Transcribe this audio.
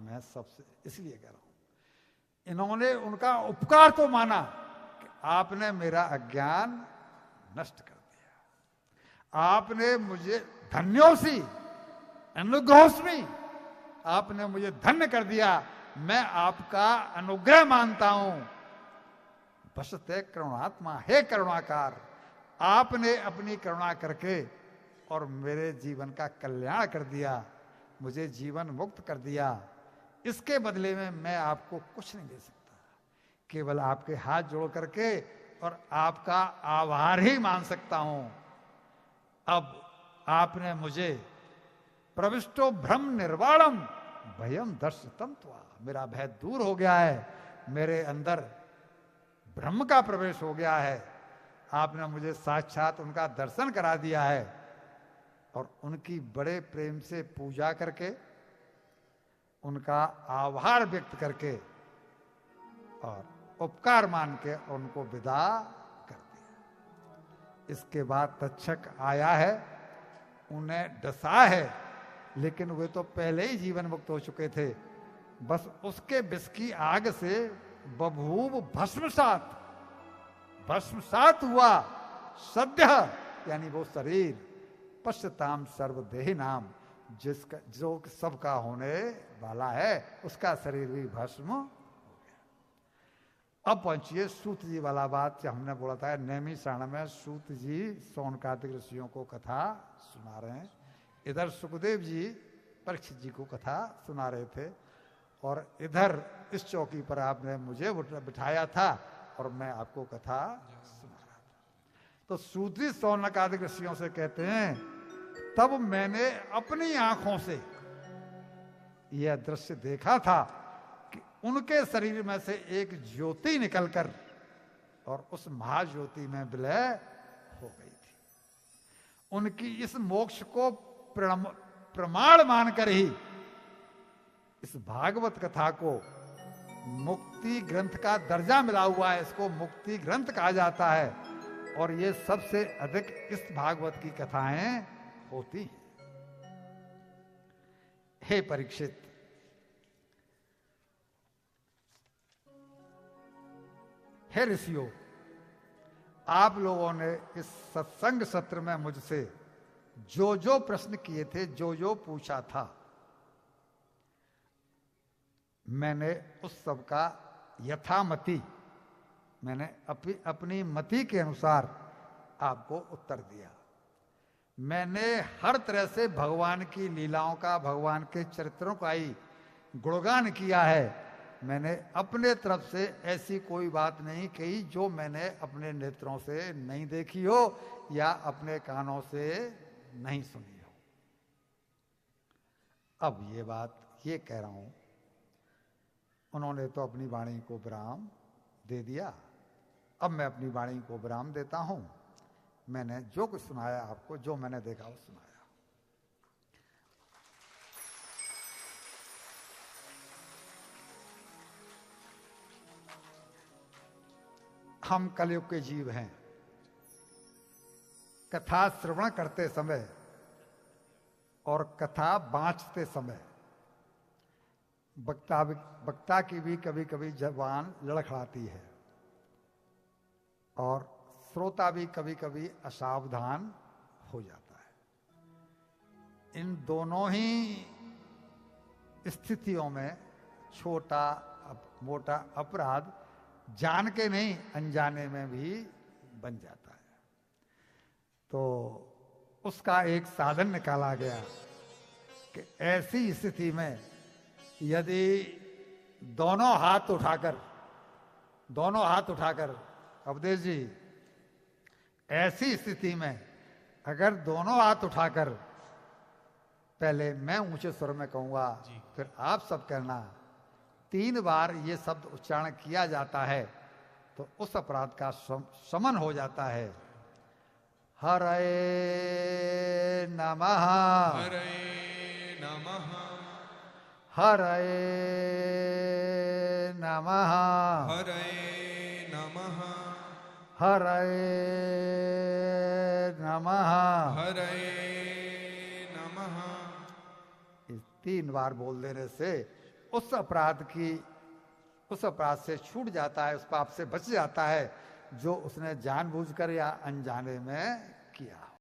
मैं सबसे इसलिए कह रहा हूं, इन्होंने उनका उपकार तो माना कि आपने मेरा अज्ञान नष्ट कर दिया, आपने मुझे धन्योसी अनुग्रहोस्मि, आपने मुझे धन्य कर दिया, मैं आपका अनुग्रह मानता हूं। बसते करुणात्मा, हे करुणाकार, आपने अपनी करुणा करके और मेरे जीवन का कल्याण कर दिया, मुझे जीवन मुक्त कर दिया। इसके बदले में मैं आपको कुछ नहीं दे सकता, केवल आपके हाथ जोड़ करके और आपका आभार ही मान सकता हूं। अब आपने मुझे प्रविष्टो भ्रम निर्वाणम भयम दर्शतम त्वा, मेरा भय दूर हो गया है, मेरे अंदर ब्रह्म का प्रवेश हो गया है, आपने मुझे साक्षात उनका दर्शन करा दिया है और उनकी बड़े प्रेम से पूजा करके, उनका आभार व्यक्त करके और उपकार मान के उनको विदा कर दिया। इसके बाद तक्षक आया है, उन्हें डसा है, लेकिन वे तो पहले ही जीवन मुक्त हो चुके थे। बस उसके विष की आग से बभूव भस्मसात, भस्मसात हुआ सद्य, यानी वो शरीर पश्यताम सर्वदेही नाम, जिसका जो सबका होने वाला है, उसका शरीर भी भस्म हो गया। अब पहुंचिए सूत जी वाला बात, हमने बोला था नेमी शरण में सूत जी सौनकादिक ऋषियों को कथा सुना रहे हैं, इधर सुखदेव जी परीक्षित जी को कथा सुना रहे थे, और इधर इस चौकी पर आपने मुझे बिठाया था और मैं आपको कथा सुना रहा था। तो सूत जी सौनकादिक ऋषियों से कहते हैं, तब मैंने अपनी आंखों से यह दृश्य देखा था कि उनके शरीर में से एक ज्योति निकलकर और उस महाज्योति में विलय हो गई थी। उनकी इस मोक्ष को प्रमाण मानकर ही इस भागवत कथा को मुक्ति ग्रंथ का दर्जा मिला हुआ है, इसको मुक्ति ग्रंथ कहा जाता है, और ये सबसे अधिक इस भागवत की कथाएं होती हैं। हे परीक्षित, हे ऋषियों, आप लोगों ने इस सत्संग सत्र में मुझसे जो जो प्रश्न किए थे, जो जो पूछा था, मैंने उस सब का यथामति, मैंने अपनी मति के अनुसार आपको उत्तर दिया। मैंने हर तरह से भगवान की लीलाओं का, भगवान के चरित्रों का ही गुणगान किया है। मैंने अपने तरफ से ऐसी कोई बात नहीं कही जो मैंने अपने नेत्रों से नहीं देखी हो या अपने कानों से नहीं सुनी हो। अब ये बात ये कह रहा हूं, उन्होंने तो अपनी वाणी को विराम दे दिया, अब मैं अपनी वाणी को विराम देता हूं। मैंने जो कुछ सुनाया आपको, जो मैंने देखा वो सुनाया। हम कलयुग के जीव हैं। कथा श्रवण करते समय और कथा बांचते समय वक्ता की भी कभी कभी जबान लड़खड़ाती है और श्रोता भी कभी कभी असावधान हो जाता है। इन दोनों ही स्थितियों में छोटा मोटा अपराध जान के नहीं, अनजाने में भी बन जाता है। तो उसका एक साधन निकाला गया कि ऐसी स्थिति में यदि दोनों हाथ उठाकर अवधेश जी, ऐसी स्थिति में अगर दोनों हाथ उठाकर, पहले मैं ऊंचे स्वर में कहूंगा, फिर आप सब कहना, 3 बार ये शब्द उच्चारण किया जाता है तो उस अपराध का शमन हो जाता है। हरे नमः, हरे नमः, हरे नमः, हरे नमः, हरे नमः, हरे नमः। इस 3 बार बोल देने से उस अपराध से छूट जाता है, उस पाप से बच जाता है जो उसने जानबूझकर या अनजाने में किया।